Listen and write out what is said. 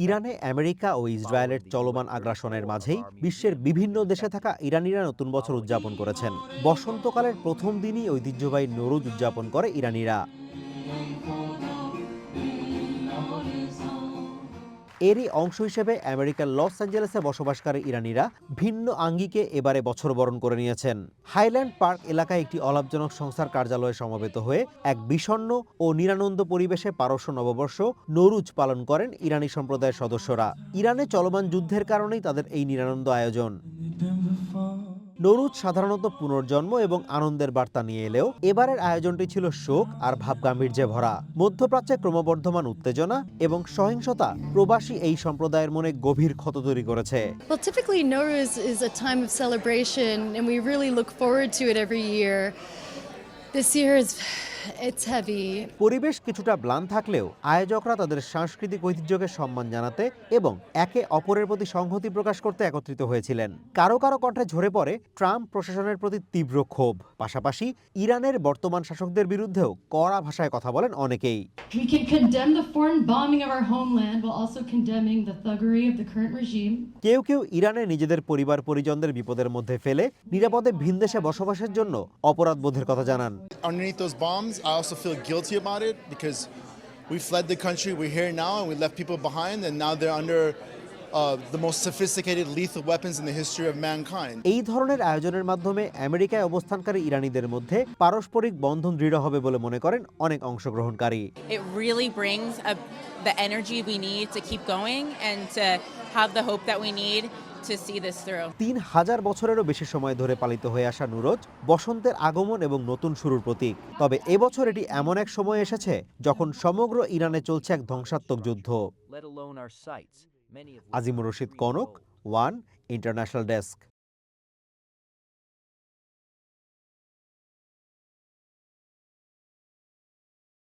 ইরানে আমেরিকা ও ইসরায়েলের চলমান আগ্রাসনের মাঝেই বিশ্বের বিভিন্ন দেশে থাকা ইরানিরা নতুন বছর উদযাপন করেছেন। বসন্তকালের প্রথম দিনই ঐতিহ্যবাহী নরুজ উদযাপন করে ইরানিরা। এরই অংশ হিসেবে আমেরিকার লস অ্যাঞ্জেলেসে বসবাসকারী ইরানিরা ভিন্ন আঙ্গিকে এবারে বছর বরণ করে নিয়েছেন। হাইল্যান্ড পার্ক এলাকায় একটি অলাভজনক সংস্থার কার্যালয়ে সমবেত হয়ে এক বিষণ্ণ ও নিরানন্দ পরিবেশে পারস্য নববর্ষ নরুজ পালন করেন ইরানি সম্প্রদায়ের সদস্যরা। ইরানে চলমান যুদ্ধের কারণেই তাদের এই নিরানন্দ আয়োজন। নরুজ সাধারণত পুনর্জন্ম এবং আনন্দের বার্তা নিয়ে এলেও এবারের আয়োজনটি ছিল শোক আর ভাবগাম্ভীর্যে ভরা। মধ্যপ্রাচ্যে ক্রমবর্ধমান উত্তেজনা এবং সহিংসতা প্রবাসী এই সম্প্রদায়ের মনে গভীর ক্ষত তৈরি করেছে। Well, typically Nowruz is a time of celebration and we really look forward to it every year. This year it's heavy. পরিবেশ কিছুটা ম্লান থাকলেও আয়োজকরা তাদের সাংস্কৃতিক ঐতিহ্যকে সম্মান জানাতে এবং একে অপরের প্রতি সংহতি প্রকাশ করতে একত্রিত হয়েছিলেন। কারো কারো কণ্ঠে ঝরে পড়ে ট্রাম্প প্রশাসনের প্রতি তীব্র ক্ষোভ। পাশাপাশি ইরানের বর্তমান শাসকদের বিরুদ্ধেও কড়া ভাষায় কথা বলেন অনেকেই। We can condemn the foreign bombing of our homeland while also condemning the thuggery of the current regime. কেউ কেউ ইরানে নিজেদের পরিবার পরিজনদের বিপদের মধ্যে ফেলে নিরাপদে ভিনদেশে বসবাসের জন্য অপরাধবোধের কথা জানান। Underneath those bombs, I also feel guilty about it because we fled the country, we're here now, and we left people behind, and now they're under the most sophisticated lethal weapons in the history of mankind. এই ধরনের আয়োজনের মাধ্যমে আমেরিকায় অবস্থানকারী ইরানিদের মধ্যে পারস্পরিক বন্ধন দৃঢ় হবে বলে মনে করেন অনেক অংশগ্রহণকারী। It really brings the energy we need to keep going and to have the hope that we need to see this through. 3000 বছরেরও বেশি সময় ধরে পালিত হয়ে আসা নূরজ বসন্তের আগমন এবং নতুন শুরুর প্রতীক। তবে এবছর এটি এমন এক সময় এসেছে যখন সমগ্র ইরানে চলছে এক ধ্বংসাত্মক যুদ্ধ। Azimur Rashid Kanak, one international desk.